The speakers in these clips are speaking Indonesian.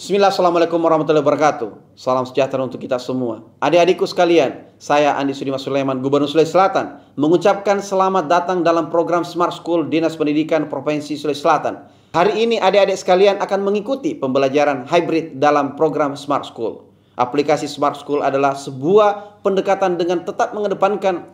Bismillah, Assalamualaikum warahmatullahi wabarakatuh. Salam sejahtera untuk kita semua. Adik-adikku sekalian, saya Andi Sudimas Sulaiman, Gubernur Sulawesi Selatan, mengucapkan selamat datang dalam program Smart School Dinas Pendidikan Provinsi Sulawesi Selatan. Hari ini adik-adik sekalian akan mengikuti pembelajaran hybrid dalam program Smart School. Aplikasi Smart School adalah sebuah pendekatan dengan tetap mengedepankan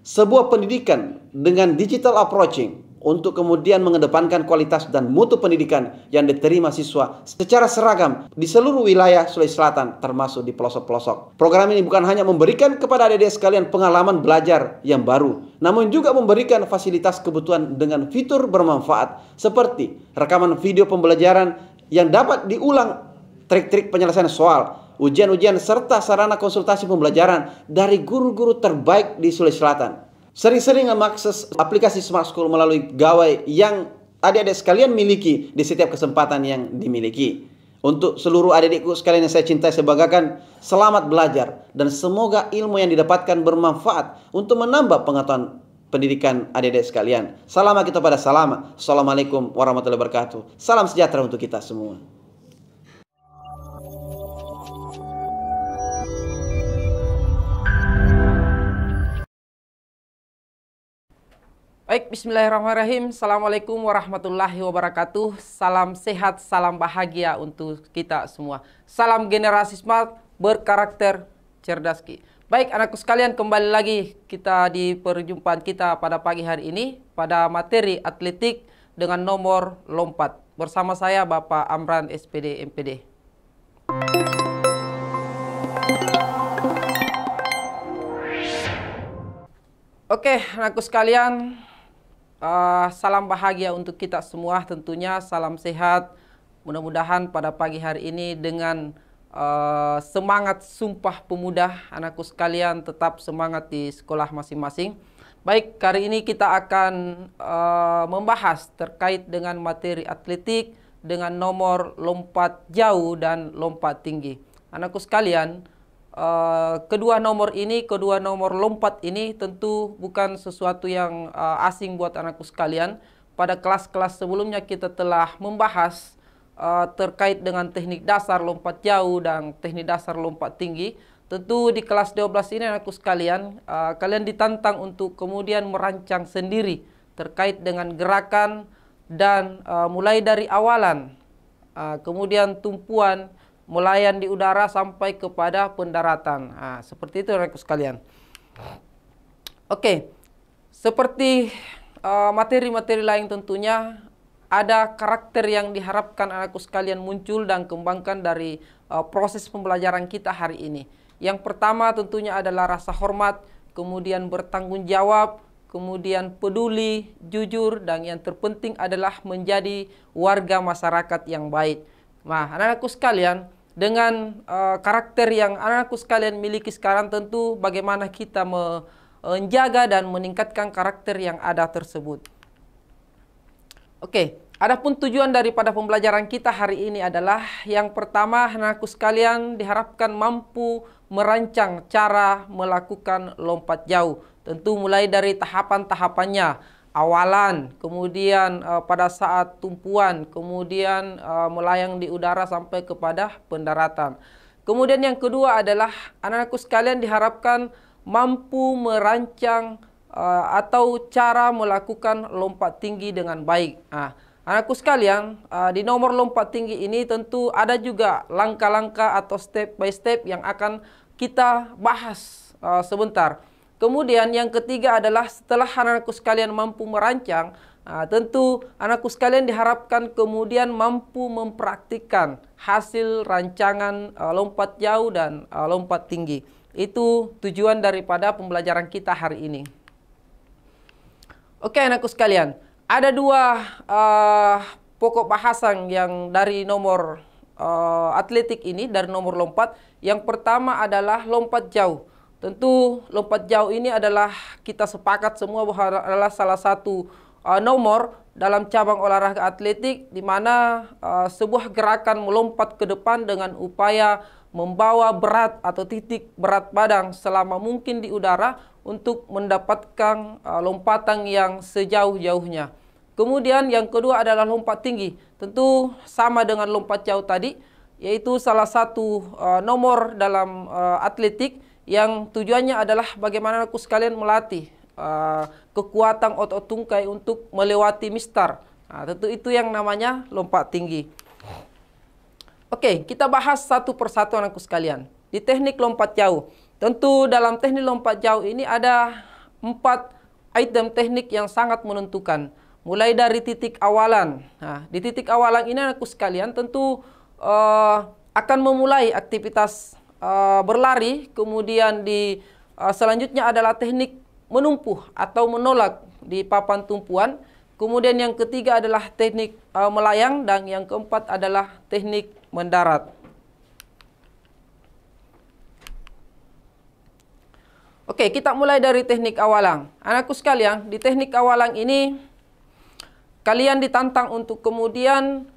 sebuah pendidikan dengan digital approaching, untuk kemudian mengedepankan kualitas dan mutu pendidikan yang diterima siswa secara seragam di seluruh wilayah Sulawesi Selatan, termasuk di pelosok-pelosok. Program ini bukan hanya memberikan kepada adik-adik sekalian pengalaman belajar yang baru, namun juga memberikan fasilitas kebutuhan dengan fitur bermanfaat seperti rekaman video pembelajaran yang dapat diulang, trik-trik penyelesaian soal, ujian-ujian, serta sarana konsultasi pembelajaran dari guru-guru terbaik di Sulawesi Selatan. Sering-sering mengakses aplikasi Smart School melalui gawai yang adik-adik sekalian miliki di setiap kesempatan yang dimiliki. Untuk seluruh adik-adikku sekalian yang saya cintai, saya banggakan, selamat belajar dan semoga ilmu yang didapatkan bermanfaat untuk menambah pengetahuan pendidikan adik-adik sekalian. Salam kita pada salam. Assalamualaikum warahmatullahi wabarakatuh. Salam sejahtera untuk kita semua. Baik, bismillahirrahmanirrahim. Assalamualaikum warahmatullahi wabarakatuh. Salam sehat, salam bahagia untuk kita semua. Salam generasi smart, berkarakter, cerdas. Baik, anakku sekalian, kembali lagi kita di perjumpaan kita pada pagi hari ini pada materi atletik dengan nomor lompat. Bersama saya Bapak Amran SPD MPD. Oke, anakku sekalian, salam bahagia untuk kita semua tentunya, salam sehat. Mudah-mudahan pada pagi hari ini dengan semangat Sumpah Pemuda, anakku sekalian tetap semangat di sekolah masing-masing. Baik, kali ini kita akan membahas terkait dengan materi atletik dengan nomor lompat jauh dan lompat tinggi. Anakku sekalian, kedua nomor lompat ini tentu bukan sesuatu yang asing buat anakku sekalian. Pada kelas-kelas sebelumnya kita telah membahas terkait dengan teknik dasar lompat jauh dan teknik dasar lompat tinggi. Tentu di kelas 12 ini anakku sekalian, kalian ditantang untuk kemudian merancang sendiri terkait dengan gerakan dan mulai dari awalan, kemudian tumpuan, melayan di udara sampai kepada pendaratan. Seperti itu anakku sekalian. Oke, seperti materi-materi lain tentunya ada karakter yang diharapkan anakku sekalian muncul dan kembangkan dari proses pembelajaran kita hari ini. Yang pertama tentunya adalah rasa hormat, kemudian bertanggung jawab, kemudian peduli, jujur, dan yang terpenting adalah menjadi warga masyarakat yang baik. Nah, anak-anakku sekalian, dengan karakter yang anak-anakku sekalian miliki sekarang, tentu bagaimana kita menjaga dan meningkatkan karakter yang ada tersebut. Oke, adapun tujuan daripada pembelajaran kita hari ini adalah yang pertama, anak-anakku sekalian diharapkan mampu merancang cara melakukan lompat jauh. Tentu mulai dari tahapan-tahapannya. Awalan, kemudian pada saat tumpuan, kemudian melayang di udara sampai kepada pendaratan. Kemudian yang kedua adalah anak-anakku sekalian diharapkan mampu merancang atau cara melakukan lompat tinggi dengan baik. Anakku sekalian, di nomor lompat tinggi ini tentu ada juga langkah-langkah atau step by step yang akan kita bahas sebentar. Kemudian yang ketiga adalah setelah anakku sekalian mampu merancang, tentu anakku sekalian diharapkan kemudian mampu mempraktikkan hasil rancangan lompat jauh dan lompat tinggi. Itu tujuan daripada pembelajaran kita hari ini. Oke anakku sekalian, ada dua pokok bahasan yang dari nomor atletik ini, dari nomor lompat. Yang pertama adalah lompat jauh. Tentu lompat jauh ini adalah kita sepakat semua bahwa adalah salah satu nomor dalam cabang olahraga atletik di mana sebuah gerakan melompat ke depan dengan upaya membawa berat atau titik berat badan selama mungkin di udara untuk mendapatkan lompatan yang sejauh-jauhnya. Kemudian yang kedua adalah lompat tinggi. Tentu sama dengan lompat jauh tadi. yaitu salah satu nomor dalam atletik yang tujuannya adalah bagaimana anakku sekalian melatih kekuatan otot tungkai untuk melewati mistar. Nah, tentu itu yang namanya lompat tinggi. Oke, kita bahas satu persatu anakku sekalian. Di teknik lompat jauh, tentu dalam teknik lompat jauh ini ada 4 item teknik yang sangat menentukan. Mulai dari titik awalan. Nah, di titik awalan ini anakku sekalian tentu akan memulai aktivitas berlari. Kemudian selanjutnya adalah teknik menumpuh atau menolak di papan tumpuan. Kemudian yang ketiga adalah teknik melayang, dan yang keempat adalah teknik mendarat. Oke, kita mulai dari teknik awalang. Anakku sekalian, di teknik awalang ini kalian ditantang untuk kemudian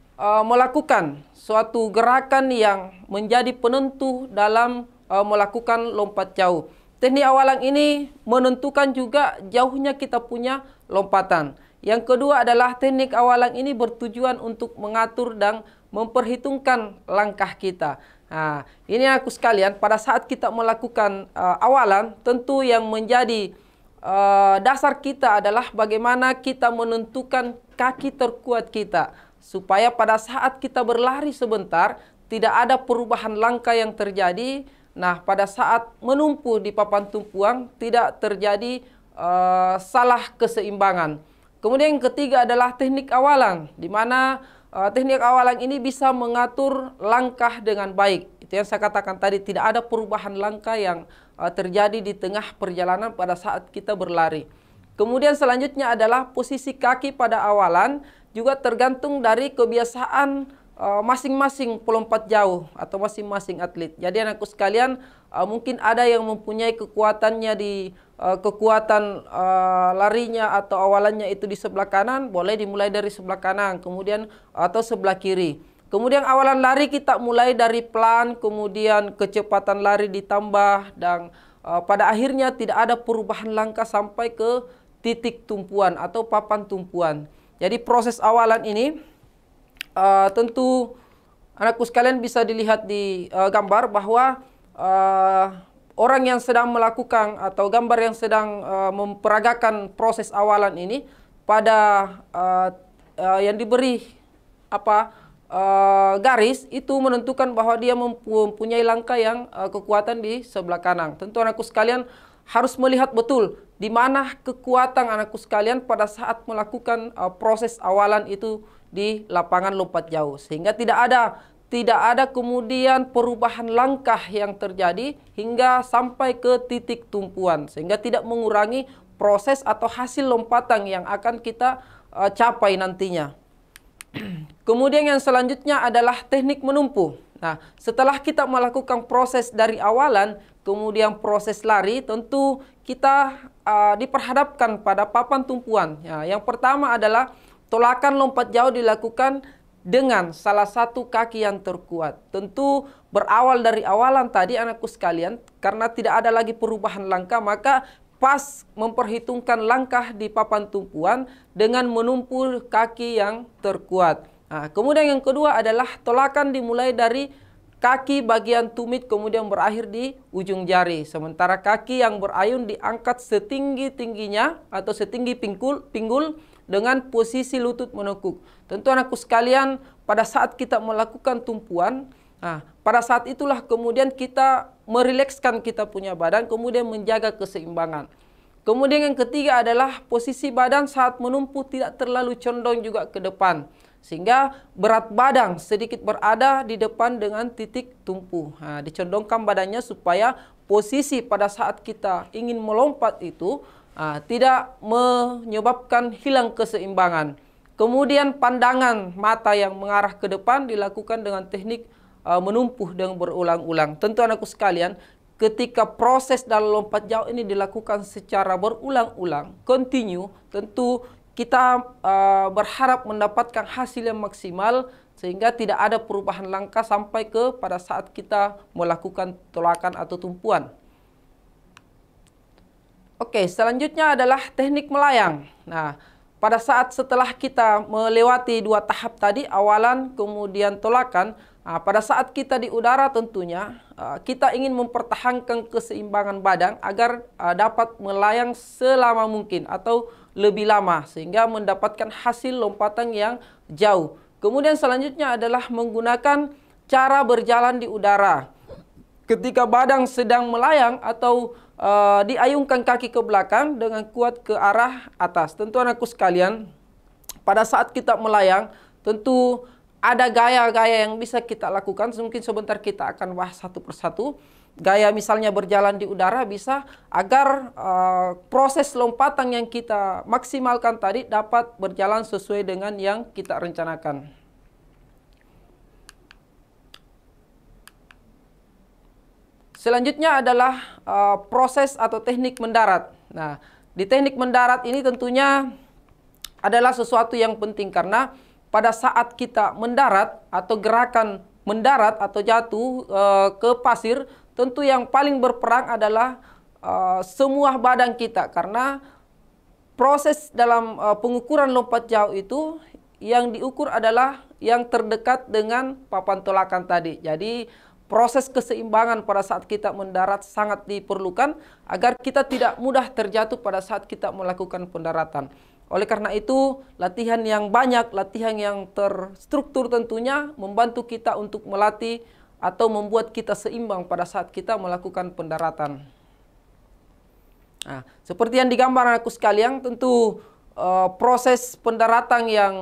melakukan suatu gerakan yang menjadi penentu dalam melakukan lompat jauh. Teknik awalang ini menentukan juga jauhnya kita punya lompatan. Yang kedua adalah teknik awalang ini bertujuan untuk mengatur dan memperhitungkan langkah kita. Nah, ini aku sekalian, pada saat kita melakukan awalan, tentu yang menjadi dasar kita adalah bagaimana kita menentukan kaki terkuat kita. Supaya pada saat kita berlari sebentar, tidak ada perubahan langkah yang terjadi. Nah, pada saat menumpuh di papan tumpuan, tidak terjadi salah keseimbangan. Kemudian yang ketiga adalah teknik awalan, di mana teknik awalan ini bisa mengatur langkah dengan baik. Itu yang saya katakan tadi, tidak ada perubahan langkah yang terjadi di tengah perjalanan pada saat kita berlari. Kemudian selanjutnya adalah posisi kaki pada awalan, juga tergantung dari kebiasaan masing-masing pelompat jauh atau masing-masing atlet. Jadi anakku sekalian, mungkin ada yang mempunyai kekuatannya di kekuatan larinya atau awalannya itu di sebelah kanan, boleh dimulai dari sebelah kanan, kemudian atau sebelah kiri. Kemudian awalan lari kita mulai dari pelan, kemudian kecepatan lari ditambah, dan pada akhirnya tidak ada perubahan langkah sampai ke titik tumpuan atau papan tumpuan. Jadi proses awalan ini tentu anakku sekalian bisa dilihat di gambar bahwa orang yang sedang melakukan atau gambar yang sedang memperagakan proses awalan ini pada yang diberi garis itu menentukan bahwa dia mempunyai langkah yang kekuatan di sebelah kanan. Tentu anakku sekalian harus melihat betul di mana kekuatan anakku sekalian pada saat melakukan proses awalan itu di lapangan lompat jauh, sehingga tidak ada kemudian perubahan langkah yang terjadi hingga sampai ke titik tumpuan, sehingga tidak mengurangi proses atau hasil lompatan yang akan kita capai nantinya. Kemudian yang selanjutnya adalah teknik menumpuh. Nah, setelah kita melakukan proses dari awalan, kemudian proses lari, tentu kita diperhadapkan pada papan tumpuan. Ya, yang pertama adalah tolakan lompat jauh dilakukan dengan salah satu kaki yang terkuat. Tentu berawal dari awalan tadi anakku sekalian, karena tidak ada lagi perubahan langkah, maka pas memperhitungkan langkah di papan tumpuan dengan menumpuh kaki yang terkuat. Nah, kemudian yang kedua adalah tolakan dimulai dari kaki bagian tumit kemudian berakhir di ujung jari. Sementara kaki yang berayun diangkat setinggi-tingginya atau setinggi pinggul dengan posisi lutut menekuk. Tentu anakku sekalian, pada saat kita melakukan tumpuan, pada saat itulah kemudian kita merilekskan kita punya badan, kemudian menjaga keseimbangan. Kemudian yang ketiga adalah posisi badan saat menumpuh tidak terlalu condong juga ke depan, sehingga berat badan sedikit berada di depan dengan titik tumpuh. Dicondongkan badannya supaya posisi pada saat kita ingin melompat itu tidak menyebabkan hilang keseimbangan. Kemudian pandangan mata yang mengarah ke depan dilakukan dengan teknik menumpuh dengan berulang-ulang. Tentu anakku sekalian, ketika proses dalam lompat jauh ini dilakukan secara berulang-ulang, continue, tentu kita berharap mendapatkan hasil yang maksimal sehingga tidak ada perubahan langkah sampai ke pada saat kita melakukan tolakan atau tumpuan. Oke, selanjutnya adalah teknik melayang. Nah, pada saat setelah kita melewati dua tahap tadi, awalan kemudian tolakan, Pada saat kita di udara tentunya kita ingin mempertahankan keseimbangan badan agar dapat melayang selama mungkin atau lebih lama sehingga mendapatkan hasil lompatan yang jauh. Kemudian selanjutnya adalah menggunakan cara berjalan di udara. Ketika badan sedang melayang atau diayungkan kaki ke belakang dengan kuat ke arah atas. Tentu anakku sekalian, pada saat kita melayang tentu ada gaya-gaya yang bisa kita lakukan. Mungkin sebentar kita akan bahas satu persatu. Gaya misalnya berjalan di udara bisa agar proses lompatan yang kita maksimalkan tadi dapat berjalan sesuai dengan yang kita rencanakan. Selanjutnya adalah proses atau teknik mendarat. Nah, di teknik mendarat ini tentunya adalah sesuatu yang penting karena pada saat kita mendarat atau gerakan mendarat atau jatuh ke pasir, tentu yang paling berperang adalah semua badan kita karena proses dalam pengukuran lompat jauh itu yang diukur adalah yang terdekat dengan papan tolakan tadi. Jadi proses keseimbangan pada saat kita mendarat sangat diperlukan agar kita tidak mudah terjatuh pada saat kita melakukan pendaratan. Oleh karena itu, latihan yang banyak, latihan yang terstruktur tentunya membantu kita untuk melatih atau membuat kita seimbang pada saat kita melakukan pendaratan. Nah, seperti yang digambar anakku sekalian, tentu proses pendaratan yang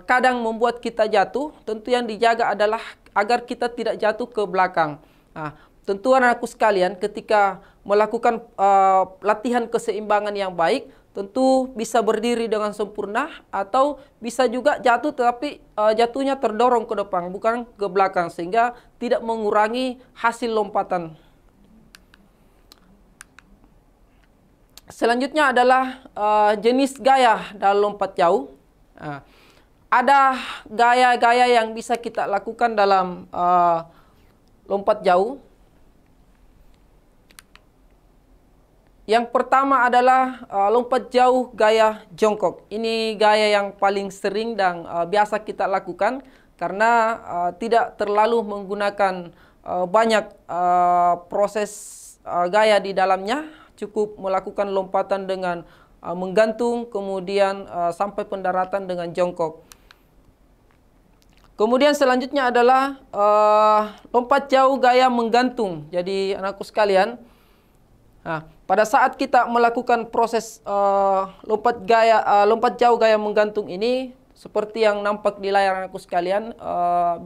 kadang membuat kita jatuh, tentu yang dijaga adalah agar kita tidak jatuh ke belakang. Nah, tentu anakku sekalian, ketika melakukan latihan keseimbangan yang baik, tentu bisa berdiri dengan sempurna atau bisa juga jatuh tetapi jatuhnya terdorong ke depan bukan ke belakang sehingga tidak mengurangi hasil lompatan. Selanjutnya adalah jenis gaya dalam lompat jauh. Ada gaya-gaya yang bisa kita lakukan dalam lompat jauh. Yang pertama adalah lompat jauh gaya jongkok. Ini gaya yang paling sering dan biasa kita lakukan karena tidak terlalu menggunakan banyak proses gaya di dalamnya. Cukup melakukan lompatan dengan menggantung, kemudian sampai pendaratan dengan jongkok. Kemudian selanjutnya adalah lompat jauh gaya menggantung. Jadi anakku sekalian, pada saat kita melakukan proses lompat jauh gaya menggantung ini, seperti yang nampak di layar anakku sekalian,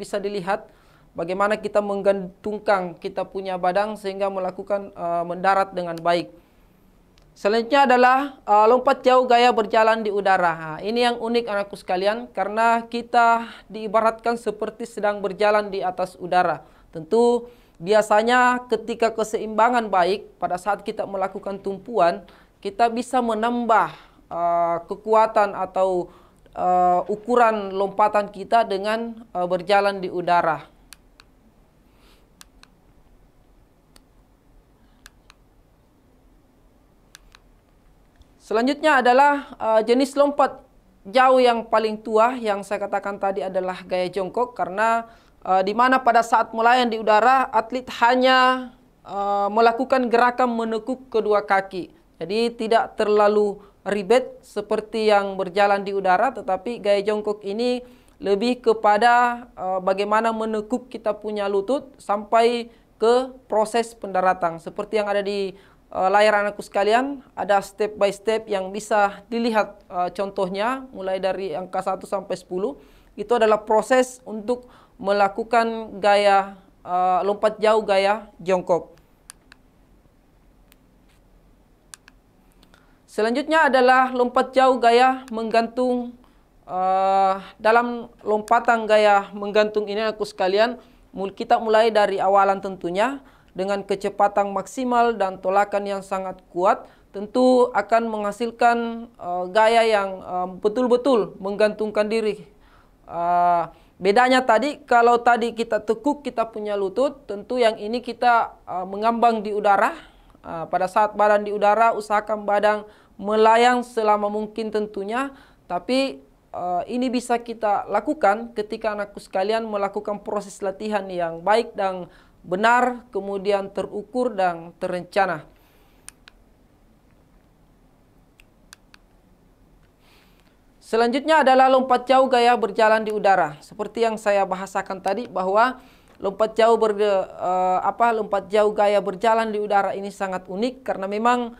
bisa dilihat bagaimana kita menggantungkan kita punya badan sehingga melakukan mendarat dengan baik. Selanjutnya adalah lompat jauh gaya berjalan di udara. Ini yang unik anakku sekalian karena kita diibaratkan seperti sedang berjalan di atas udara. Tentu biasanya ketika keseimbangan baik, pada saat kita melakukan tumpuan, kita bisa menambah kekuatan atau ukuran lompatan kita dengan berjalan di udara. Selanjutnya adalah jenis lompat jauh yang paling tua yang saya katakan tadi adalah gaya jongkok karena di mana pada saat melayang di udara atlet hanya melakukan gerakan menekuk kedua kaki. Jadi tidak terlalu ribet seperti yang berjalan di udara, tetapi gaya jongkok ini lebih kepada bagaimana menekuk kita punya lutut sampai ke proses pendaratan. Seperti yang ada di layar anakku sekalian, ada step by step yang bisa dilihat contohnya mulai dari angka 1 sampai 10. Itu adalah proses untuk melakukan gaya lompat jauh gaya jongkok. Selanjutnya adalah lompat jauh gaya menggantung. Dalam lompatan gaya menggantung ini anakku sekalian, kita mulai dari awalan tentunya dengan kecepatan maksimal dan tolakan yang sangat kuat, tentu akan menghasilkan gaya yang betul-betul menggantungkan diri. Bedanya tadi, kalau tadi kita tekuk kita punya lutut, tentu yang ini kita mengambang di udara. Pada saat badan di udara, usahakan badan melayang selama mungkin tentunya, tapi ini bisa kita lakukan ketika anakku sekalian melakukan proses latihan yang baik dan benar, kemudian terukur dan terencana. Selanjutnya adalah lompat jauh gaya berjalan di udara. Seperti yang saya bahasakan tadi bahwa lompat jauh gaya berjalan di udara ini sangat unik karena memang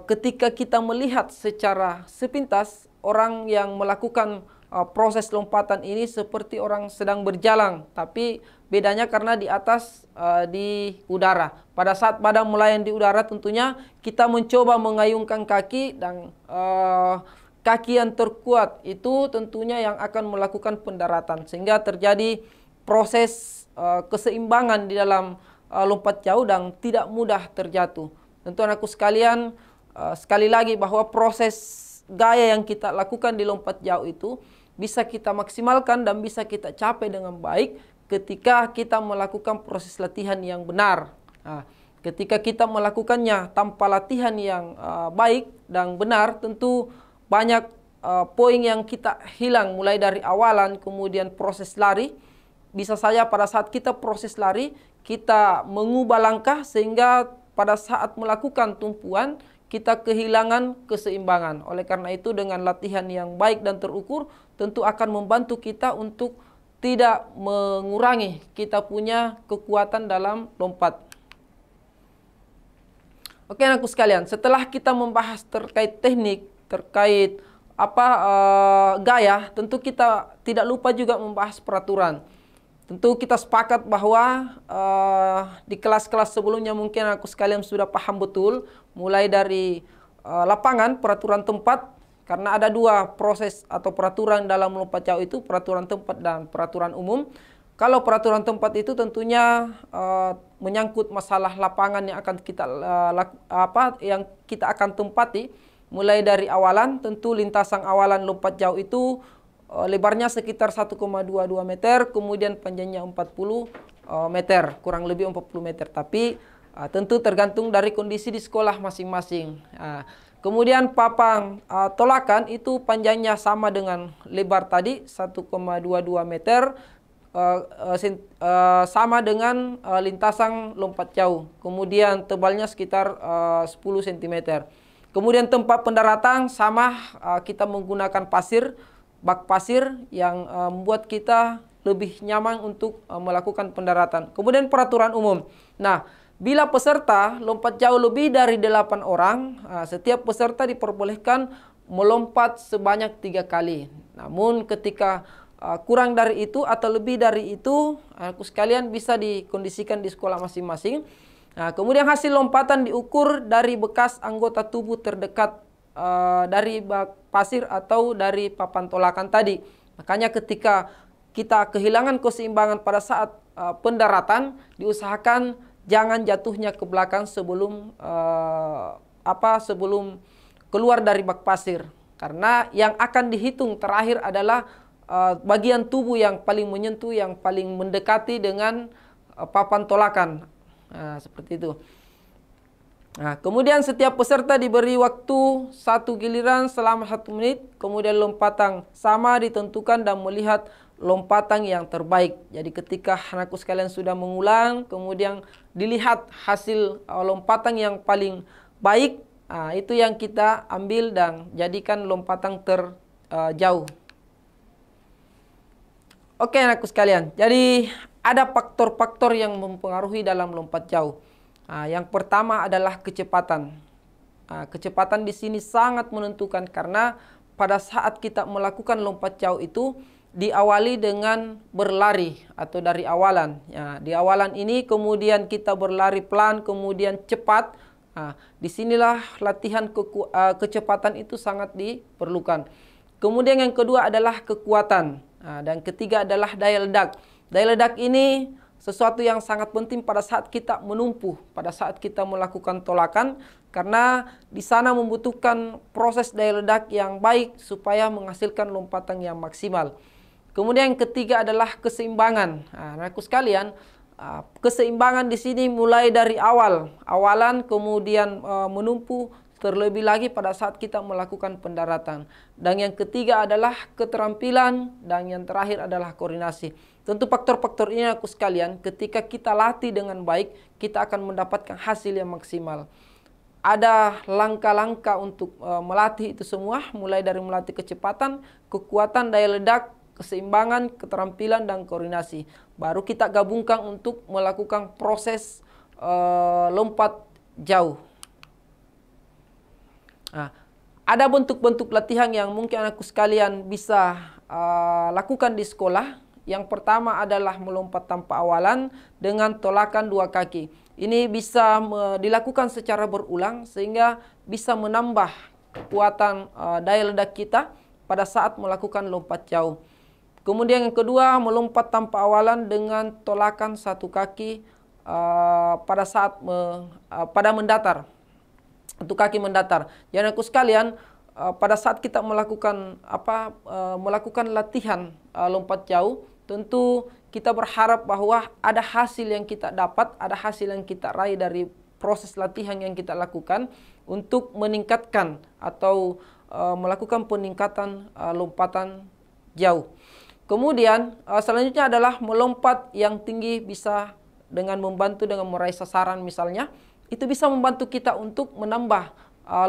ketika kita melihat secara sepintas orang yang melakukan proses lompatan ini seperti orang sedang berjalan, tapi bedanya karena di atas di udara. Pada saat badan melayang di udara tentunya kita mencoba mengayunkan kaki dan kaki yang terkuat itu tentunya yang akan melakukan pendaratan sehingga terjadi proses keseimbangan di dalam lompat jauh dan tidak mudah terjatuh. Tentu anakku sekalian, sekali lagi bahwa proses gaya yang kita lakukan di lompat jauh itu bisa kita maksimalkan dan bisa kita capai dengan baik ketika kita melakukan proses latihan yang benar. Nah, ketika kita melakukannya tanpa latihan yang baik dan benar, tentu banyak poin yang kita hilang mulai dari awalan, kemudian proses lari. Bisa saja pada saat kita proses lari, kita mengubah langkah sehingga pada saat melakukan tumpuan, kita kehilangan keseimbangan. Oleh karena itu dengan latihan yang baik dan terukur, tentu akan membantu kita untuk tidak mengurangi kita punya kekuatan dalam lompat. Oke anakku sekalian, setelah kita membahas terkait teknik, terkait gaya, tentu kita tidak lupa juga membahas peraturan. Tentu kita sepakat bahwa di kelas-kelas sebelumnya mungkin aku sekalian sudah paham betul mulai dari lapangan, peraturan tempat, karena ada dua proses atau peraturan dalam lompat jauh itu, peraturan tempat dan peraturan umum. Kalau peraturan tempat itu tentunya menyangkut masalah lapangan yang akan kita akan tempati. Mulai dari awalan, tentu lintasan awalan lompat jauh itu lebarnya sekitar 1,22 meter, kemudian panjangnya 40 meter, kurang lebih 40 meter. Tapi tentu tergantung dari kondisi di sekolah masing-masing. Kemudian papan tolakan itu panjangnya sama dengan lebar tadi, 1,22 meter, sama dengan lintasan lompat jauh. Kemudian tebalnya sekitar 10 cm. Kemudian tempat pendaratan sama, kita menggunakan pasir, bak pasir yang membuat kita lebih nyaman untuk melakukan pendaratan. Kemudian peraturan umum. Nah, bila peserta lompat jauh lebih dari 8 orang, setiap peserta diperbolehkan melompat sebanyak 3 kali. Namun ketika kurang dari itu atau lebih dari itu, aku sekalian bisa dikondisikan di sekolah masing-masing. Nah, kemudian hasil lompatan diukur dari bekas anggota tubuh terdekat dari bak pasir atau dari papan tolakan tadi. Makanya ketika kita kehilangan keseimbangan pada saat pendaratan, diusahakan jangan jatuhnya ke belakang sebelum sebelum keluar dari bak pasir. Karena yang akan dihitung terakhir adalah bagian tubuh yang paling menyentuh, yang paling mendekati dengan papan tolakan. Nah, seperti itu. Nah, kemudian setiap peserta diberi waktu 1 giliran selama 1 menit. Kemudian lompatan sama ditentukan dan melihat lompatan yang terbaik. Jadi ketika anakku sekalian sudah mengulang, kemudian dilihat hasil lompatan yang paling baik, itu yang kita ambil dan jadikan lompatan terjauh. Oke anakku sekalian, jadi ada faktor-faktor yang mempengaruhi dalam lompat jauh. Yang pertama adalah kecepatan. Kecepatan di sini sangat menentukan karena pada saat kita melakukan lompat jauh itu diawali dengan berlari atau dari awalan. Di awalan ini kemudian kita berlari pelan, kemudian cepat. Disinilah latihan kecepatan itu sangat diperlukan. Kemudian yang kedua adalah kekuatan. Dan ketiga adalah daya ledak. Daya ledak ini sesuatu yang sangat penting pada saat kita menumpuh, pada saat kita melakukan tolakan, karena di sana membutuhkan proses daya ledak yang baik supaya menghasilkan lompatan yang maksimal. Kemudian yang ketiga adalah keseimbangan. Anakku sekalian, keseimbangan di sini mulai dari awalan, kemudian menumpuh, terlebih lagi pada saat kita melakukan pendaratan. Dan yang ketiga adalah keterampilan, dan yang terakhir adalah koordinasi. Tentu faktor-faktor ini aku sekalian, ketika kita latih dengan baik, kita akan mendapatkan hasil yang maksimal. Ada langkah-langkah untuk melatih itu semua, mulai dari melatih kecepatan, kekuatan, daya ledak, keseimbangan, keterampilan, dan koordinasi. Baru kita gabungkan untuk melakukan proses lompat jauh. Nah, ada bentuk-bentuk latihan yang mungkin anakku sekalian bisa lakukan di sekolah. Yang pertama adalah melompat tanpa awalan dengan tolakan 2 kaki. Ini bisa dilakukan secara berulang sehingga bisa menambah kekuatan daya ledak kita pada saat melakukan lompat jauh. Kemudian yang kedua, melompat tanpa awalan dengan tolakan 1 kaki pada saat pada mendatar. 1 kaki mendatar. Jadi aku sekalian, pada saat kita melakukan melakukan latihan lompat jauh, tentu kita berharap bahwa ada hasil yang kita dapat, ada hasil yang kita raih dari proses latihan yang kita lakukan untuk meningkatkan atau melakukan peningkatan lompatan jauh. Kemudian selanjutnya adalah melompat yang tinggi, bisa dengan membantu dengan meraih sasaran misalnya. Itu bisa membantu kita untuk menambah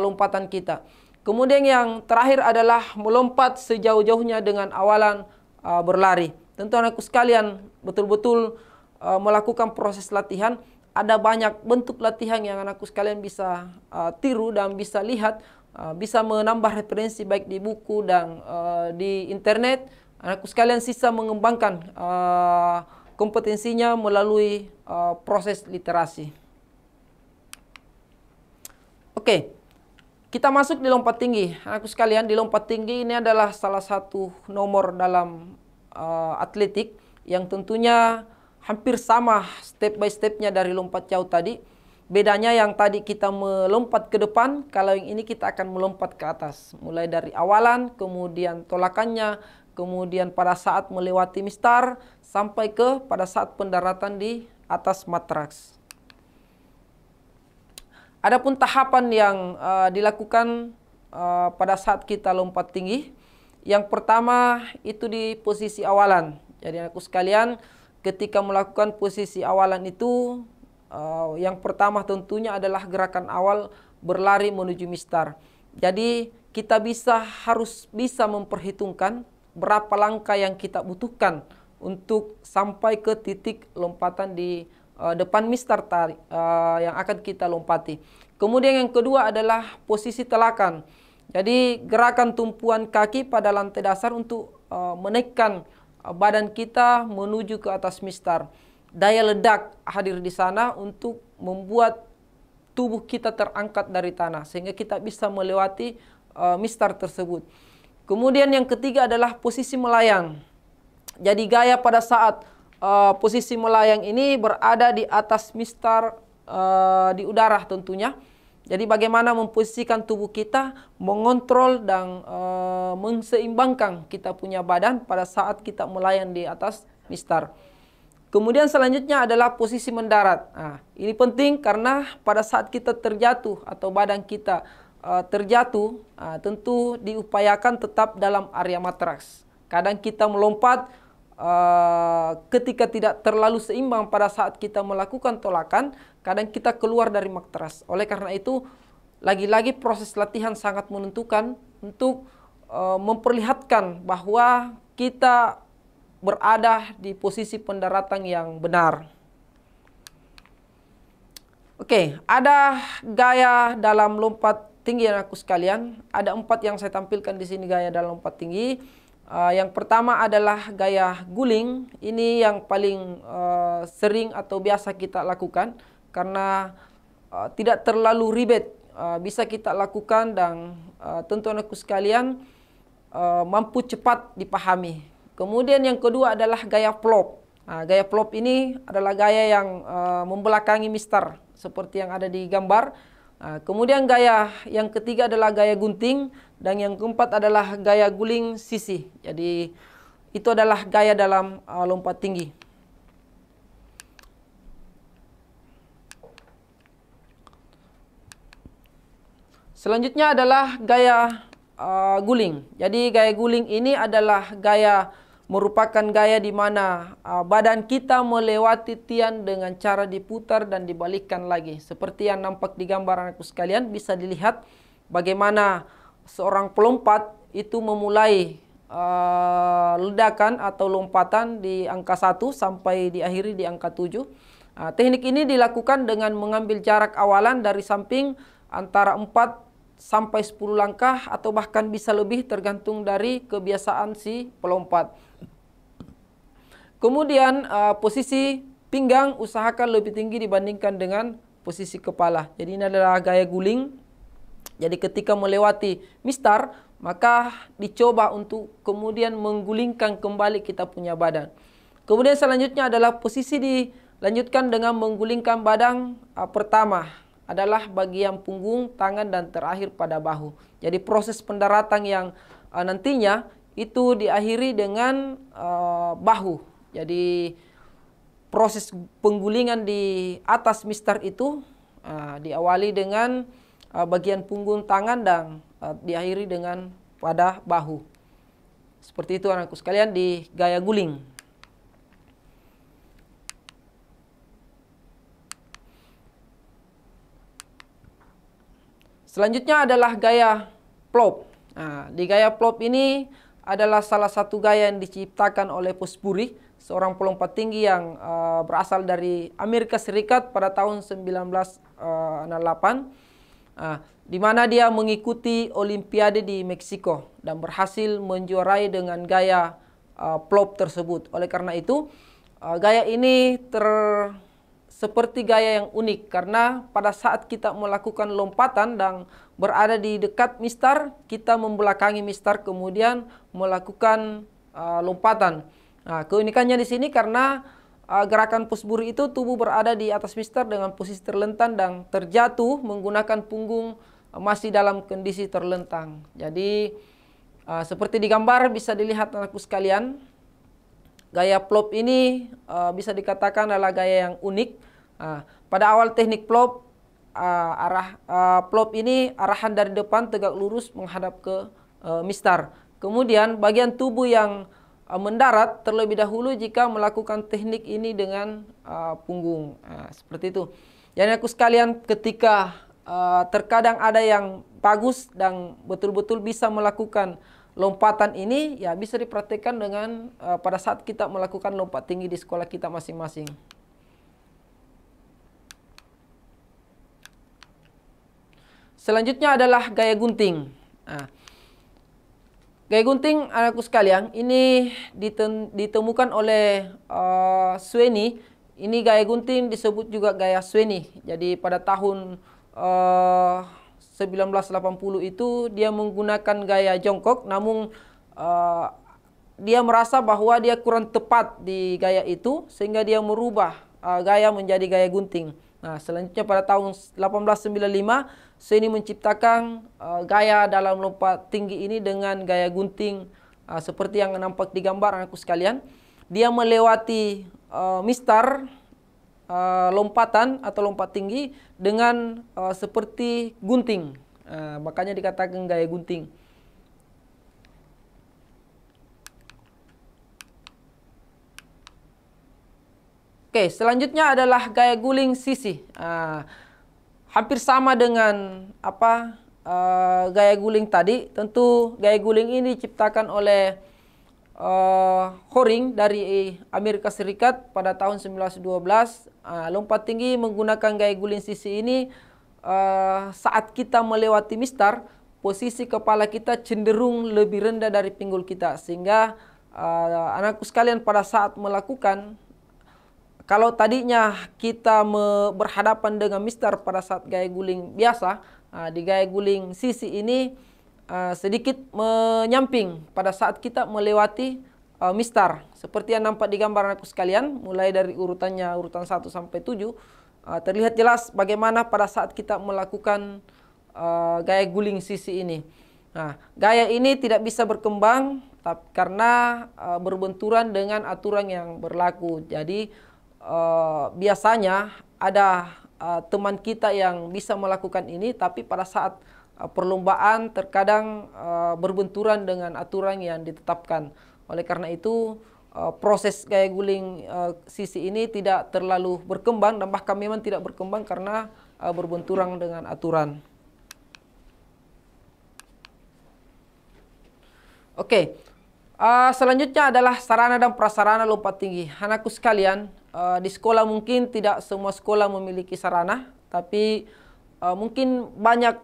lompatan kita. Kemudian yang terakhir adalah melompat sejauh-jauhnya dengan awalan berlari. Tentu anakku sekalian betul-betul melakukan proses latihan. Ada banyak bentuk latihan yang anakku sekalian bisa tiru dan bisa lihat, bisa menambah referensi baik di buku dan di internet. Anakku sekalian sisa mengembangkan kompetensinya melalui proses literasi. Oke, kita masuk di lompat tinggi. Anakku sekalian, di lompat tinggi ini adalah salah satu nomor dalam atletik yang tentunya hampir sama step by stepnya dari lompat jauh tadi. Bedanya yang tadi kita melompat ke depan, kalau yang ini kita akan melompat ke atas. Mulai dari awalan, kemudian tolakannya, kemudian pada saat melewati mistar, sampai ke pada saat pendaratan di atas matraks. Adapun tahapan yang dilakukan pada saat kita lompat tinggi, yang pertama itu di posisi awalan. Jadi anakku sekalian, ketika melakukan posisi awalan itu, yang pertama tentunya adalah gerakan awal berlari menuju mistar. Jadi kita harus bisa memperhitungkan berapa langkah yang kita butuhkan untuk sampai ke titik lompatan di depan mistar yang akan kita lompati. Kemudian yang kedua adalah posisi telakan. Jadi gerakan tumpuan kaki pada lantai dasar untuk menekan badan kita menuju ke atas mistar. Daya ledak hadir di sana untuk membuat tubuh kita terangkat dari tanah sehingga kita bisa melewati mistar tersebut. Kemudian yang ketiga adalah posisi melayang. Jadi gaya pada saat posisi melayang ini berada di atas mistar di udara tentunya. Jadi bagaimana memposisikan tubuh kita, mengontrol dan menseimbangkan kita punya badan pada saat kita melayang di atas mistar. Kemudian selanjutnya adalah posisi mendarat. Nah, ini penting karena pada saat kita terjatuh atau badan kita terjatuh, tentu diupayakan tetap dalam area matraks. Kadang kita melompat ketika tidak terlalu seimbang pada saat kita melakukan tolakan, kadang kita keluar dari matraks. Oleh karena itu, lagi-lagi proses latihan sangat menentukan untuk memperlihatkan bahwa kita berada di posisi pendaratan yang benar. Oke, ada gaya dalam lompat tinggi anakku sekalian. Ada 4 yang saya tampilkan di sini gaya dalam lompat tinggi. Yang pertama adalah gaya guling. Ini yang paling sering atau biasa kita lakukan karena tidak terlalu ribet. Bisa kita lakukan dan tentu anakku sekalian mampu cepat dipahami. Kemudian yang kedua adalah gaya flop. Gaya flop ini adalah gaya yang membelakangi mistar seperti yang ada di gambar. Kemudian gaya yang ketiga adalah gaya gunting dan yang keempat adalah gaya guling sisi. Jadi itu adalah gaya dalam lompat tinggi. Selanjutnya adalah gaya guling. Jadi gaya guling ini adalah merupakan gaya di mana badan kita melewati tiang dengan cara diputar dan dibalikkan lagi. Seperti yang nampak di gambar anakku sekalian, bisa dilihat bagaimana seorang pelompat itu memulai ledakan atau lompatan di angka 1 sampai diakhiri di angka 7. Teknik ini dilakukan dengan mengambil jarak awalan dari samping antara 4 sampai 10 langkah atau bahkan bisa lebih tergantung dari kebiasaan si pelompat. Kemudian posisi pinggang usahakan lebih tinggi dibandingkan dengan posisi kepala. Jadi ini adalah gaya guling. Jadi ketika melewati mistar, maka dicoba untuk kemudian menggulingkan kembali kita punya badan. Kemudian selanjutnya adalah posisi dilanjutkan dengan menggulingkan badan. Pertama adalah bagian punggung, tangan, dan terakhir pada bahu. Jadi proses pendaratan yang nantinya itu diakhiri dengan bahu. Jadi proses penggulingan di atas mistar itu diawali dengan bagian punggung, tangan, dan diakhiri dengan pada bahu. Seperti itu anakku sekalian di gaya guling. Selanjutnya adalah gaya plop. Di gaya plop ini adalah salah satu gaya yang diciptakan oleh Fosbury, seorang pelompat tinggi yang berasal dari Amerika Serikat pada tahun 1968, di mana dia mengikuti Olimpiade di Meksiko dan berhasil menjuarai dengan gaya plop tersebut. Oleh karena itu, gaya ini seperti gaya yang unik karena pada saat kita melakukan lompatan dan berada di dekat mistar, kita membelakangi mistar kemudian melakukan lompatan. Keunikannya di sini karena gerakan Fosbury itu tubuh berada di atas mistar dengan posisi terlentang dan terjatuh menggunakan punggung masih dalam kondisi terlentang. Jadi seperti di gambar bisa dilihat anakku sekalian, gaya plop ini bisa dikatakan adalah gaya yang unik. Pada awal teknik plop, plop ini arahan dari depan tegak lurus menghadap ke mistar. Kemudian bagian tubuh yang mendarat terlebih dahulu jika melakukan teknik ini dengan punggung. Seperti itu. Jadi aku sekalian, ketika terkadang ada yang bagus dan betul-betul bisa melakukan lompatan ini, ya bisa dipraktikkan dengan pada saat kita melakukan lompat tinggi di sekolah kita masing-masing. Selanjutnya adalah gaya gunting. Gaya gunting anakku sekalian ini ditemukan oleh Sweeney. Ini gaya gunting disebut juga gaya Sweeney. Jadi pada tahun 1980 itu dia menggunakan gaya jongkok, namun dia merasa bahwa dia kurang tepat di gaya itu sehingga dia merubah gaya menjadi gaya gunting. Selanjutnya pada tahun 1895 Sweeney menciptakan gaya dalam lompat tinggi ini dengan gaya gunting seperti yang nampak di gambar anakku sekalian. Dia melewati mistar lompatan atau lompat tinggi dengan seperti gunting. Makanya dikatakan gaya gunting. Oke, selanjutnya adalah gaya guling sisi. Hampir sama dengan gaya guling tadi. Tentu gaya guling ini diciptakan oleh Horing dari Amerika Serikat pada tahun 1912. Lompat tinggi menggunakan gaya guling sisi ini saat kita melewati mistar, posisi kepala kita cenderung lebih rendah dari pinggul kita, sehingga anakku sekalian pada saat melakukan, kalau tadinya kita berhadapan dengan mistar pada saat gaya guling biasa, di gaya guling sisi ini sedikit menyamping pada saat kita melewati mistar. Seperti yang nampak di gambar anakku sekalian, mulai dari urutan 1 sampai 7, terlihat jelas bagaimana pada saat kita melakukan gaya guling sisi ini. Gaya ini tidak bisa berkembang karena berbenturan dengan aturan yang berlaku. Jadi biasanya ada teman kita yang bisa melakukan ini, tapi pada saat perlombaan terkadang berbenturan dengan aturan yang ditetapkan. Oleh karena itu proses gaya guling sisi ini tidak terlalu berkembang, dan bahkan memang tidak berkembang karena berbenturan dengan aturan. Oke, selanjutnya adalah sarana dan prasarana lompat tinggi. Anakku sekalian, di sekolah mungkin tidak semua sekolah memiliki sarana, tapi mungkin banyak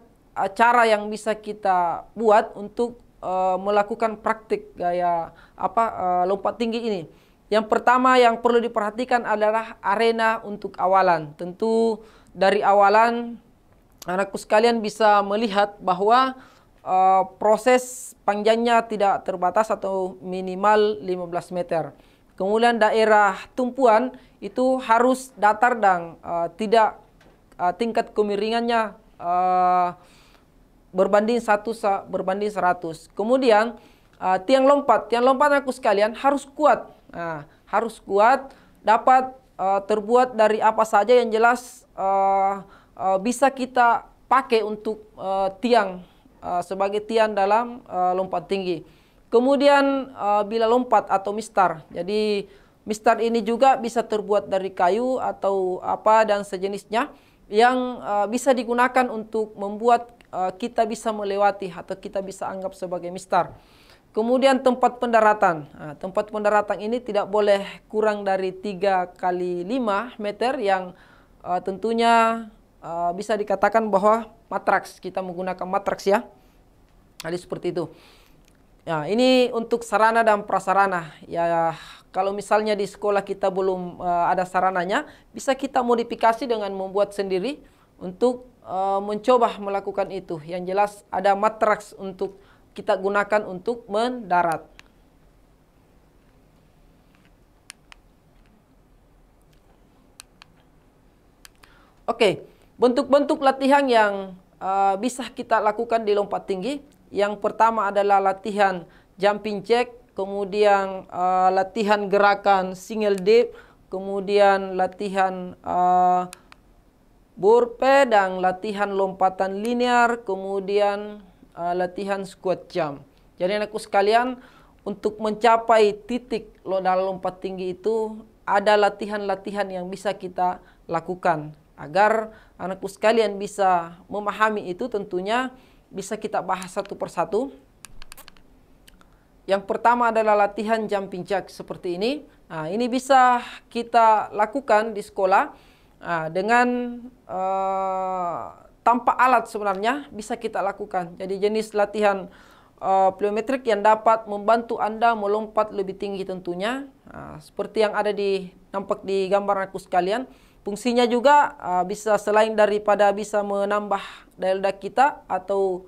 cara yang bisa kita buat untuk melakukan praktik gaya lompat tinggi ini. Yang pertama yang perlu diperhatikan adalah arena untuk awalan. Tentu dari awalan anakku sekalian bisa melihat bahwa proses panjangnya tidak terbatas atau minimal 15 meter. Kemudian daerah tumpuan itu harus datar dan tidak tingkat kemiringannya berbanding 100. Kemudian tiang lompat anakku sekalian harus kuat. Harus kuat, dapat terbuat dari apa saja yang jelas bisa kita pakai untuk tiang sebagai tiang dalam lompat tinggi. Kemudian bila lompat atau mistar. Jadi mistar ini juga bisa terbuat dari kayu atau apa dan sejenisnya yang bisa digunakan untuk membuat kita bisa melewati atau kita bisa anggap sebagai mistar. Kemudian tempat pendaratan. Tempat pendaratan ini tidak boleh kurang dari 3 kali 5 meter yang tentunya bisa dikatakan bahwa matraks. Kita menggunakan matraks ya. Jadi seperti itu. Ya, ini untuk sarana dan prasarana. Ya, kalau misalnya di sekolah kita belum ada sarananya, bisa kita modifikasi dengan membuat sendiri untuk mencoba melakukan itu. Yang jelas ada matraks untuk kita gunakan untuk mendarat. Oke, bentuk-bentuk latihan yang bisa kita lakukan di lompat tinggi. Yang pertama adalah latihan jumping jack, kemudian latihan gerakan single dip, kemudian latihan burpee dan latihan lompatan linear, kemudian latihan squat jump. Jadi anakku sekalian, untuk mencapai titik dalam lompat tinggi itu ada latihan-latihan yang bisa kita lakukan. Agar anakku sekalian bisa memahami itu, tentunya bisa kita bahas satu persatu. Yang pertama adalah latihan jumping jack seperti ini. Nah, ini bisa kita lakukan di sekolah dengan tanpa alat sebenarnya bisa kita lakukan. Jadi jenis latihan plyometrik yang dapat membantu Anda melompat lebih tinggi tentunya. Seperti yang ada nampak di gambar anakku sekalian. Fungsinya juga bisa selain daripada bisa menambah daya ledak kita atau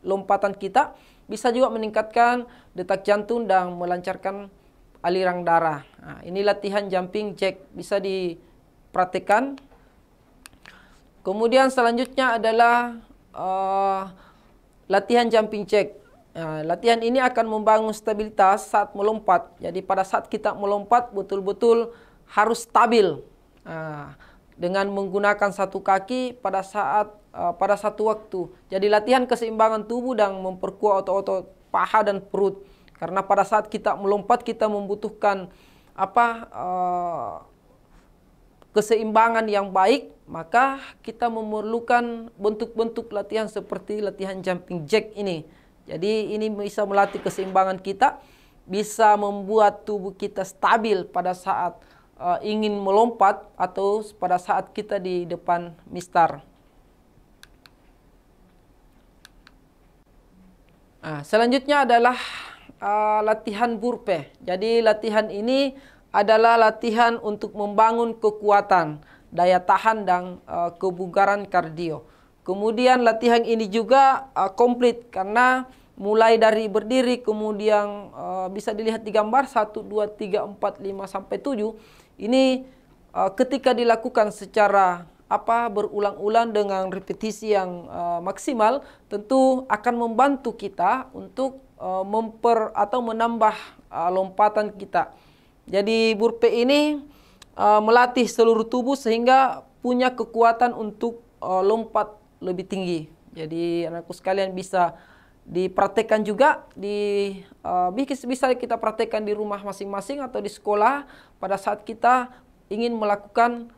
lompatan kita, bisa juga meningkatkan detak jantung dan melancarkan aliran darah. Ini latihan jumping jack, bisa dipraktikkan. Kemudian selanjutnya adalah latihan jumping jack. Latihan ini akan membangun stabilitas saat melompat. Jadi pada saat kita melompat betul-betul harus stabil. Dengan menggunakan satu kaki pada satu waktu. Jadi latihan keseimbangan tubuh dan memperkuat otot-otot paha dan perut. Karena pada saat kita melompat kita membutuhkan keseimbangan yang baik, maka kita memerlukan bentuk-bentuk latihan seperti latihan jumping jack ini. Jadi ini bisa melatih keseimbangan kita, bisa membuat tubuh kita stabil pada saat ingin melompat atau pada saat kita di depan mistar. Selanjutnya adalah latihan burpee. Jadi latihan ini adalah latihan untuk membangun kekuatan, daya tahan dan kebugaran kardio. Kemudian latihan ini juga komplit karena mulai dari berdiri, kemudian bisa dilihat di gambar 1, 2, 3, 4, 5, sampai 7. Ini ketika dilakukan secara berulang-ulang dengan repetisi yang maksimal, tentu akan membantu kita untuk menambah lompatan kita. Jadi burpee ini melatih seluruh tubuh sehingga punya kekuatan untuk lompat lebih tinggi. Jadi anakku sekalian bisa dipraktekkan juga bisa kita praktekkan di rumah masing-masing atau di sekolah pada saat kita ingin melakukan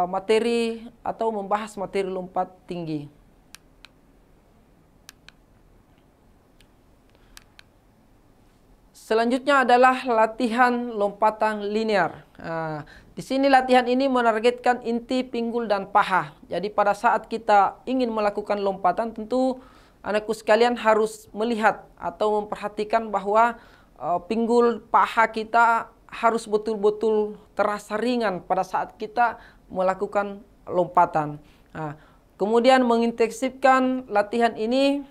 materi atau membahas materi lompat tinggi. Selanjutnya adalah latihan lompatan linear. Di sini latihan ini menargetkan inti, pinggul, dan paha. Jadi pada saat kita ingin melakukan lompatan, tentu anakku sekalian harus melihat atau memperhatikan bahwa pinggul paha kita harus betul-betul terasa ringan pada saat kita melakukan lompatan. Kemudian mengintensifkan latihan ini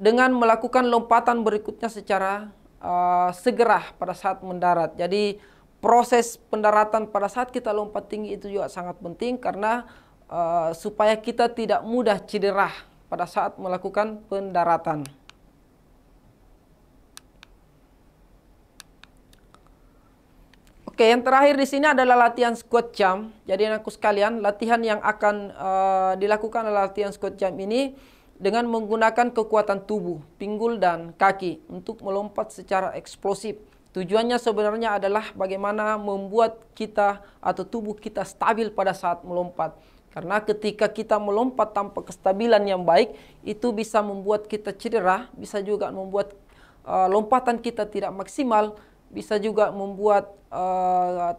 dengan melakukan lompatan berikutnya secara segera pada saat mendarat. Jadi proses pendaratan pada saat kita lompat tinggi itu juga sangat penting karena supaya kita tidak mudah cedera pada saat melakukan pendaratan. Oke, yang terakhir di sini adalah latihan squat jump. Jadi anakku sekalian, latihan yang akan dilakukan adalah latihan squat jump ini dengan menggunakan kekuatan tubuh, pinggul, dan kaki untuk melompat secara eksplosif. Tujuannya sebenarnya adalah bagaimana membuat kita atau tubuh kita stabil pada saat melompat. Karena ketika kita melompat tanpa kestabilan yang baik, itu bisa membuat kita cedera, bisa juga membuat lompatan kita tidak maksimal, bisa juga membuat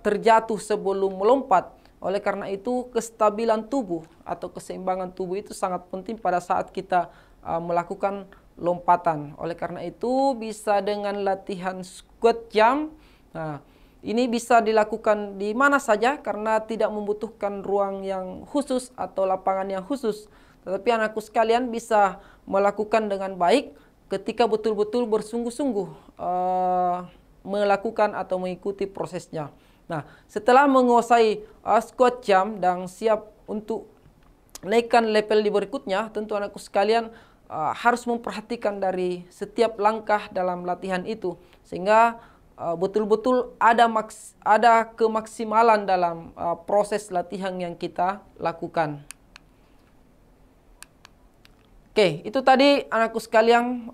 terjatuh sebelum melompat. Oleh karena itu, kestabilan tubuh atau keseimbangan tubuh itu sangat penting pada saat kita melakukan lompatan. Oleh karena itu, bisa dengan latihan squat jump. Nah, ini bisa dilakukan di mana saja karena tidak membutuhkan ruang yang khusus atau lapangan yang khusus. Tetapi anakku sekalian bisa melakukan dengan baik ketika betul-betul bersungguh-sungguh melakukan atau mengikuti prosesnya. Nah, setelah menguasai squat jump dan siap untuk naikkan level di berikutnya, tentu anakku sekalian harus memperhatikan dari setiap langkah dalam latihan itu. Sehingga betul-betul ada kemaksimalan dalam proses latihan yang kita lakukan. Oke, itu tadi anakku sekalian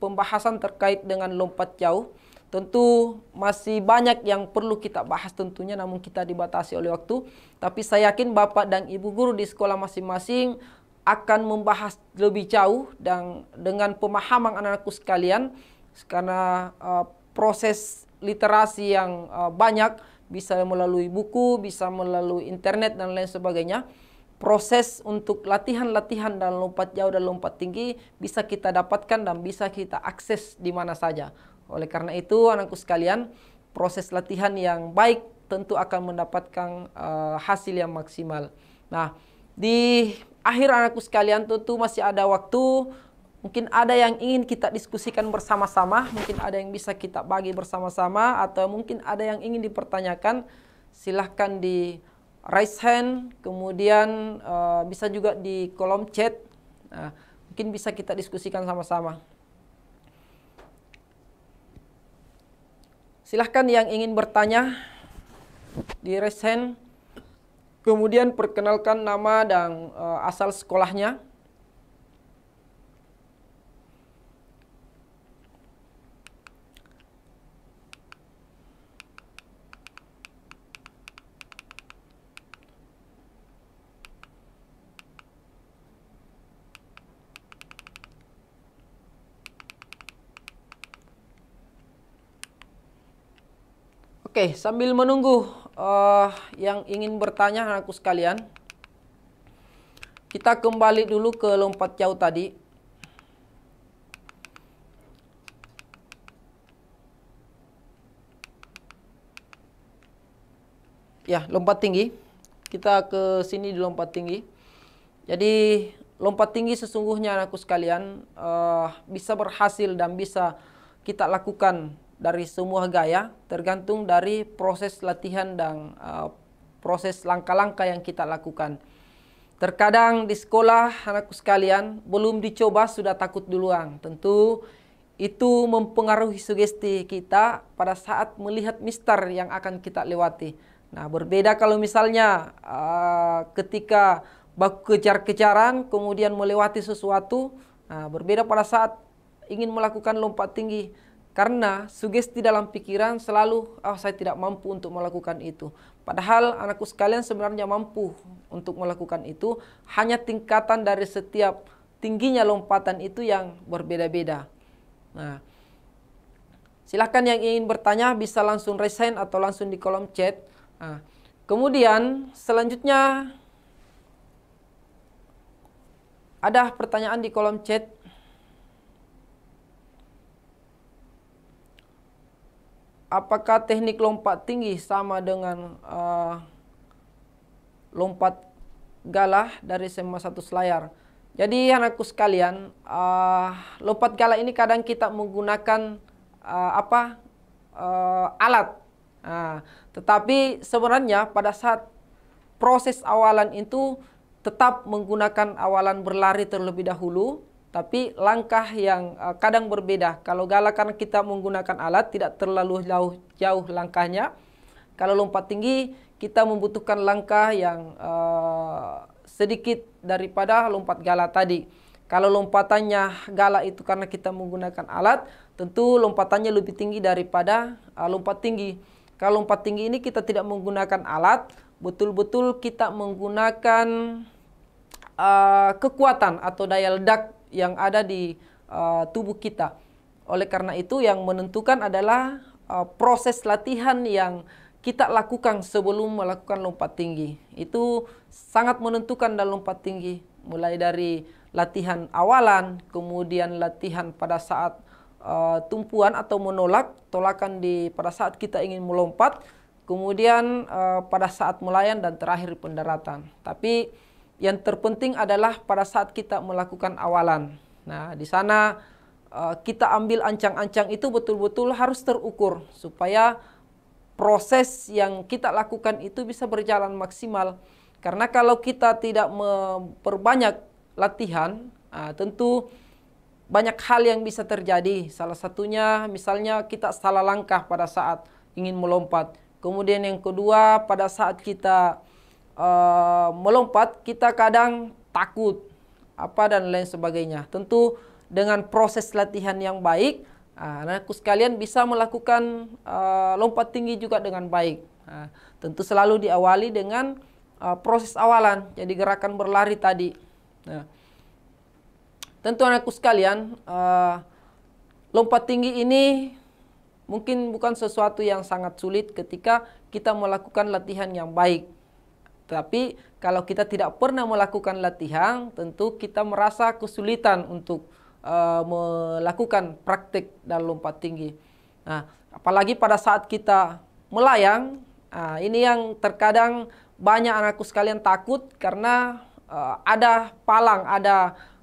pembahasan terkait dengan lompat jauh. Tentu masih banyak yang perlu kita bahas tentunya, namun kita dibatasi oleh waktu. Tapi saya yakin Bapak dan Ibu guru di sekolah masing-masing akan membahas lebih jauh dan dengan pemahaman anak-anakku sekalian. Karena proses literasi yang banyak, bisa melalui buku, bisa melalui internet dan lain sebagainya. Proses untuk latihan-latihan dan lompat jauh dan lompat tinggi bisa kita dapatkan dan bisa kita akses di mana saja. Oleh karena itu, anakku sekalian, proses latihan yang baik tentu akan mendapatkan hasil yang maksimal. Nah, di akhir anakku sekalian tentu masih ada waktu. Mungkin ada yang ingin kita diskusikan bersama-sama, mungkin ada yang bisa kita bagi bersama-sama, atau mungkin ada yang ingin dipertanyakan. Silahkan di raise hand, kemudian bisa juga di kolom chat. Nah, mungkin bisa kita diskusikan sama-sama. Silahkan yang ingin bertanya di raise hand, kemudian perkenalkan nama dan asal sekolahnya. Oke, sambil menunggu yang ingin bertanya anakku sekalian, kita kembali dulu ke lompat jauh tadi. Ya, lompat tinggi. Kita ke sini di lompat tinggi. Jadi, lompat tinggi sesungguhnya anakku sekalian bisa berhasil dan bisa kita lakukan dari semua gaya, tergantung dari proses latihan dan proses langkah-langkah yang kita lakukan. Terkadang di sekolah anakku sekalian belum dicoba sudah takut duluan. Tentu itu mempengaruhi sugesti kita pada saat melihat mistar yang akan kita lewati. Nah, berbeda kalau misalnya ketika baku kejar-kejaran kemudian melewati sesuatu, nah, berbeda pada saat ingin melakukan lompat tinggi. Karena sugesti dalam pikiran selalu, saya tidak mampu untuk melakukan itu. Padahal anakku sekalian sebenarnya mampu untuk melakukan itu, hanya tingkatan dari setiap tingginya lompatan itu yang berbeda-beda. Nah, silahkan yang ingin bertanya bisa langsung raise hand atau langsung di kolom chat. Nah, kemudian selanjutnya ada pertanyaan di kolom chat. Apakah teknik lompat tinggi sama dengan lompat galah dari SMA 1 Selayar? Jadi anakku sekalian, lompat galah ini kadang kita menggunakan alat. Nah, tetapi sebenarnya pada saat proses awalan itu tetap menggunakan awalan berlari terlebih dahulu, tapi langkah yang kadang berbeda. Kalau galah karena kita menggunakan alat tidak terlalu jauh langkahnya. Kalau lompat tinggi kita membutuhkan langkah yang sedikit daripada lompat galah tadi. Kalau lompatannya galah itu karena kita menggunakan alat, tentu lompatannya lebih tinggi daripada lompat tinggi. Kalau lompat tinggi ini kita tidak menggunakan alat, betul-betul kita menggunakan kekuatan atau daya ledak yang ada di tubuh kita. Oleh karena itu yang menentukan adalah proses latihan yang kita lakukan sebelum melakukan lompat tinggi. Itu sangat menentukan dalam lompat tinggi. Mulai dari latihan awalan, kemudian latihan pada saat tumpuan atau menolak, tolakan pada saat kita ingin melompat, kemudian pada saat melayang dan terakhir pendaratan. Tapi yang terpenting adalah pada saat kita melakukan awalan. Nah, di sana kita ambil ancang-ancang itu betul-betul harus terukur supaya proses yang kita lakukan itu bisa berjalan maksimal. Karena kalau kita tidak memperbanyak latihan, tentu banyak hal yang bisa terjadi. Salah satunya misalnya kita salah langkah pada saat ingin melompat. Kemudian yang kedua, pada saat kita melompat, kita kadang takut dan lain sebagainya. Tentu dengan proses latihan yang baik, anakku sekalian bisa melakukan lompat tinggi juga dengan baik. Tentu selalu diawali dengan proses awalan, jadi gerakan berlari tadi. Tentu anakku sekalian, lompat tinggi ini mungkin bukan sesuatu yang sangat sulit ketika kita melakukan latihan yang baik. Tapi kalau kita tidak pernah melakukan latihan, tentu kita merasa kesulitan untuk melakukan praktik dalam lompat tinggi. Nah, apalagi pada saat kita melayang, ini yang terkadang banyak anakku sekalian takut karena ada palang,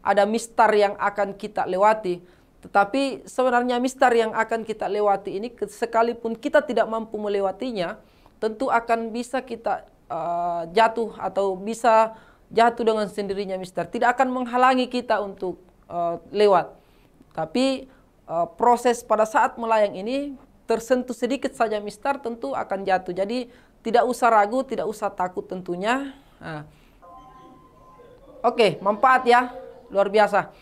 ada mistar yang akan kita lewati. Tetapi sebenarnya mistar yang akan kita lewati ini sekalipun kita tidak mampu melewatinya, tentu akan bisa kita jatuh atau bisa jatuh dengan sendirinya mistar. Tidak akan menghalangi kita untuk lewat. Tapi proses pada saat melayang ini tersentuh sedikit saja mistar tentu akan jatuh. Jadi tidak usah ragu, tidak usah takut tentunya. Oke, manfaat ya, luar biasa.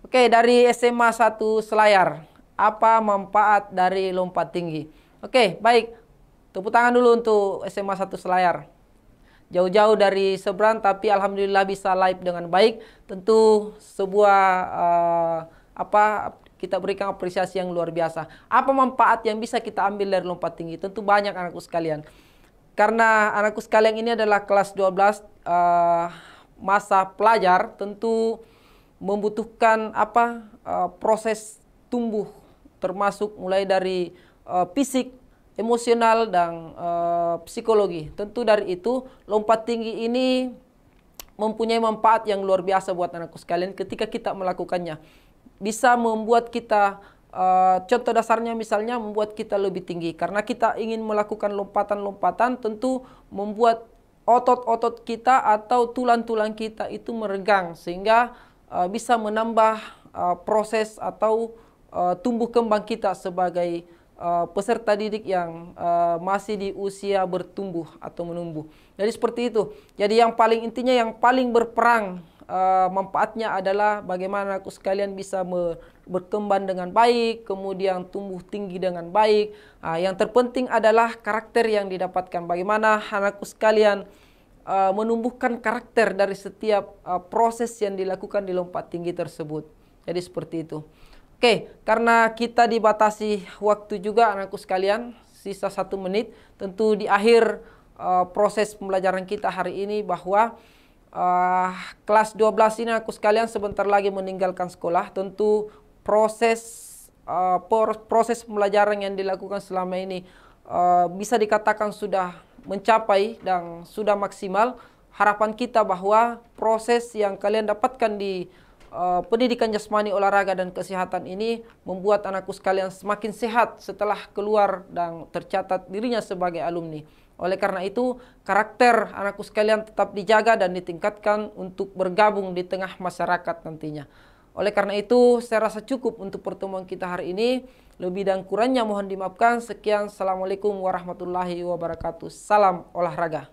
Oke, dari SMA 1 Selayar, apa manfaat dari lompat tinggi? Oke, baik. Tepuk tangan dulu untuk SMA 1 Selayar. Jauh-jauh dari Seberang tapi alhamdulillah bisa live dengan baik. Tentu sebuah kita berikan apresiasi yang luar biasa. Apa manfaat yang bisa kita ambil dari lompat tinggi? Tentu banyak anakku sekalian. Karena anakku sekalian ini adalah kelas 12 masa pelajar, tentu membutuhkan proses tumbuh termasuk mulai dari fisik, emosional dan psikologi. Tentu dari itu lompat tinggi ini mempunyai manfaat yang luar biasa buat anakku sekalian ketika kita melakukannya. Bisa membuat kita, contoh dasarnya misalnya membuat kita lebih tinggi. Karena kita ingin melakukan lompatan-lompatan tentu membuat otot-otot kita atau tulang-tulang kita itu meregang. Sehingga bisa menambah proses atau tumbuh kembang kita sebagai peserta didik yang masih di usia bertumbuh atau menumbuh. Jadi seperti itu. Jadi yang paling intinya, yang paling berperang manfaatnya adalah bagaimana anakku sekalian bisa berkembang dengan baik, kemudian tumbuh tinggi dengan baik. Yang terpenting adalah karakter yang didapatkan. Bagaimana anakku sekalian menumbuhkan karakter dari setiap proses yang dilakukan di lompat tinggi tersebut. Jadi seperti itu. Oke, karena kita dibatasi waktu juga anakku sekalian, sisa 1 menit. Tentu di akhir proses pembelajaran kita hari ini bahwa kelas 12 ini anakku sekalian sebentar lagi meninggalkan sekolah. Tentu proses pembelajaran yang dilakukan selama ini bisa dikatakan sudah mencapai dan sudah maksimal. Harapan kita bahwa proses yang kalian dapatkan di pendidikan jasmani, olahraga, dan kesehatan ini membuat anakku sekalian semakin sehat setelah keluar dan tercatat dirinya sebagai alumni. Oleh karena itu, karakter anakku sekalian tetap dijaga dan ditingkatkan untuk bergabung di tengah masyarakat nantinya. Oleh karena itu, saya rasa cukup untuk pertemuan kita hari ini. Lebih dan kurangnya mohon dimaafkan. Sekian, Assalamualaikum warahmatullahi wabarakatuh. Salam olahraga.